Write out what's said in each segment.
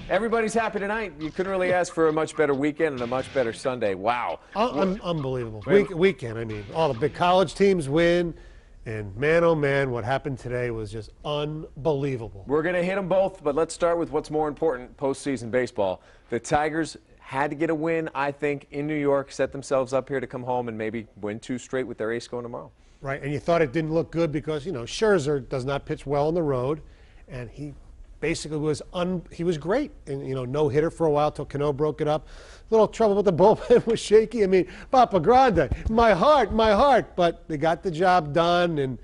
Everybody's happy tonight. You couldn't really ask for a much better weekend and a much better Sunday. Wow. Unbelievable. Weekend, I mean. All the big college teams win. And man, oh man, what happened today was just unbelievable. We're going to hit them both, but let's start with what's more important, postseason baseball. The Tigers had to get a win, I think, in New York, set themselves up here to come home and maybe win 2 straight with their ace going tomorrow. Right, and you thought it didn't look good because, you know, Scherzer does not pitch well on the road, and he basically was great. And, you know, no hitter for a while till Cano broke it up. A little trouble with the bullpen was shaky. I mean, Papa Grande, my heart. But they got the job done, and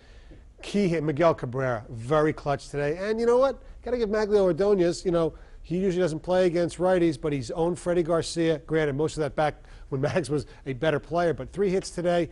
key hit Miguel Cabrera, very clutch today. And you know what? Got to give Maglio Ordonez, you know, he usually doesn't play against righties, but he's owned Freddie Garcia. Granted, most of that back when Mags was a better player, but 3 hits today.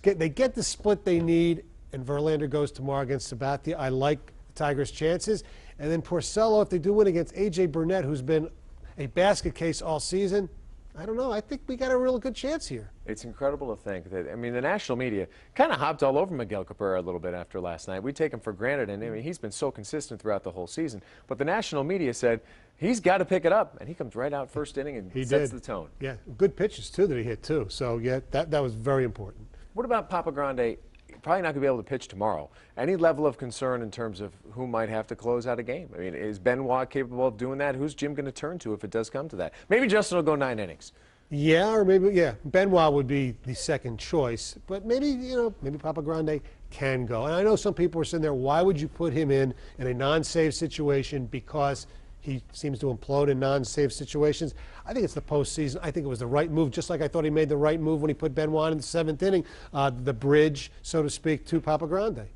They get the split they need, and Verlander goes tomorrow against Sabathia. I like the Tigers' chances. And then Porcello, if they do win against A.J. Burnett, who's been a basket case all season, I don't know. I think we got a real good chance here. It's incredible to think that, I mean, the national media kind of hopped all over Miguel Cabrera a little bit after last night. We take him for granted, and I mean, he's been so consistent throughout the whole season. But the national media said he's got to pick it up, and he comes right out first inning and sets the tone. Yeah, good pitches, too, that he hit, too. So, yeah, that was very important. What about Papa Grande? Probably not going to be able to pitch tomorrow. Any level of concern in terms of who might have to close out a game? I mean, is Benoit capable of doing that? Who's Jim going to turn to if it does come to that? Maybe Justin will go 9 innings. Yeah, or maybe, yeah, Benoit would be the second choice. But maybe, you know, maybe Papa Grande can go. And I know some people are sitting there, why would you put him in a non-save situation? Because he seems to implode in non-save situations. I think it's the postseason. I think it was the right move, just like I thought he made the right move when he put Benoit in the 7th inning, the bridge, so to speak, to Papa Grande.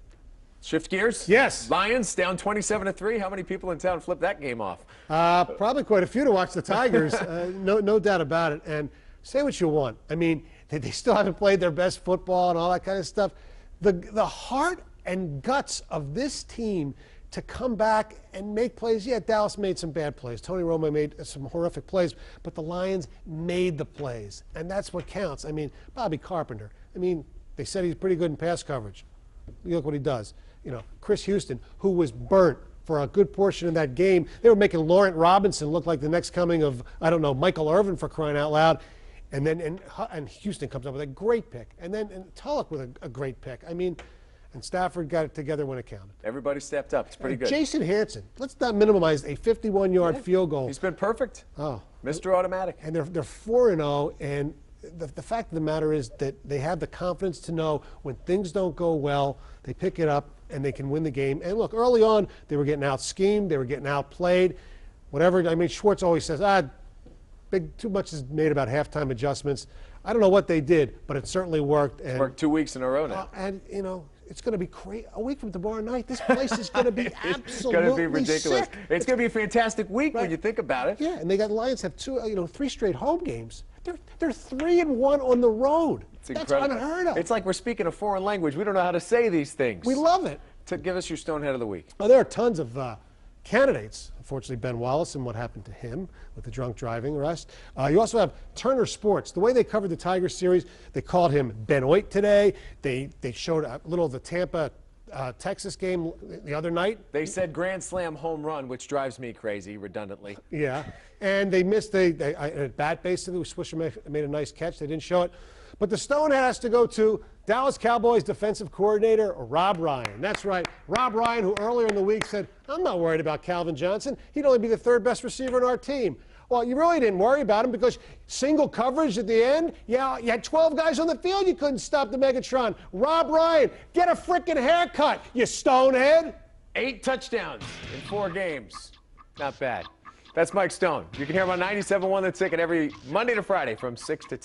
Shift gears? Yes. Lions down 27-3. How many people in town flipped that game off? Probably quite a few to watch the Tigers. No doubt about it. And say what you want. I mean, they still haven't played their best football and all that kind of stuff. The heart and guts of this team to come back and make plays. Yeah, Dallas made some bad plays. Tony Romo made some horrific plays, but the Lions made the plays, and that's what counts. I mean, Bobby Carpenter, I mean, they said he's pretty good in pass coverage. Look what he does. You know, Chris Houston, who was burnt for a good portion of that game. They were making Laurent Robinson look like the next coming of, I don't know, Michael Irvin, for crying out loud. And then and Houston comes up with a great pick. And then Tulloch with a great pick. I mean, and Stafford got it together when it counted. Everybody stepped up. It's pretty good. Jason Hanson, let's not minimize a 51-yard field goal. He's been perfect. Oh, Mr. Automatic. And they're 4-0, and the fact of the matter is that they have the confidence to know when things don't go well, they pick it up and they can win the game. And look, early on, they were getting out-schemed, they were getting outplayed, whatever. I mean, Schwartz always says, too much is made about halftime adjustments. I don't know what they did, but it certainly worked. And, worked 2 weeks in a row now. And, you know, it's going to be crazy. A week from tomorrow night, this place is going to be absolutely It's going to be ridiculous. Sick. It's going to be a fantastic week when you think about it. Yeah, and the Lions have 3 straight home games. They're 3-1 on the road. That's unheard of. It's like we're speaking a foreign language. We don't know how to say these things. We love it. Give us your Stonehead of the week. Oh, there are tons of candidates. Unfortunately, Ben Wallace and what happened to him with the drunk driving arrest. You also have Turner Sports. The way they covered the Tigers series, they called him Benoit today. They showed a little of the Tampa Texas game the other night. They said grand slam home run, which drives me crazy, redundantly. Yeah, and they missed a bat basically. Swisher made a nice catch. They didn't show it. But the Stone has to go to Dallas Cowboys defensive coordinator Rob Ryan. That's right, Rob Ryan, who earlier in the week said, I'm not worried about Calvin Johnson. He'd only be the 3rd best receiver in our team. Well, you really didn't worry about him because single coverage at the end, yeah, you had 12 guys on the field. You couldn't stop the Megatron. Rob Ryan, get a frickin' haircut, you stonehead. 8 touchdowns in 4 games. Not bad. That's Mike Stone. You can hear him on 97.1 The Ticket every Monday to Friday from 6 to 10.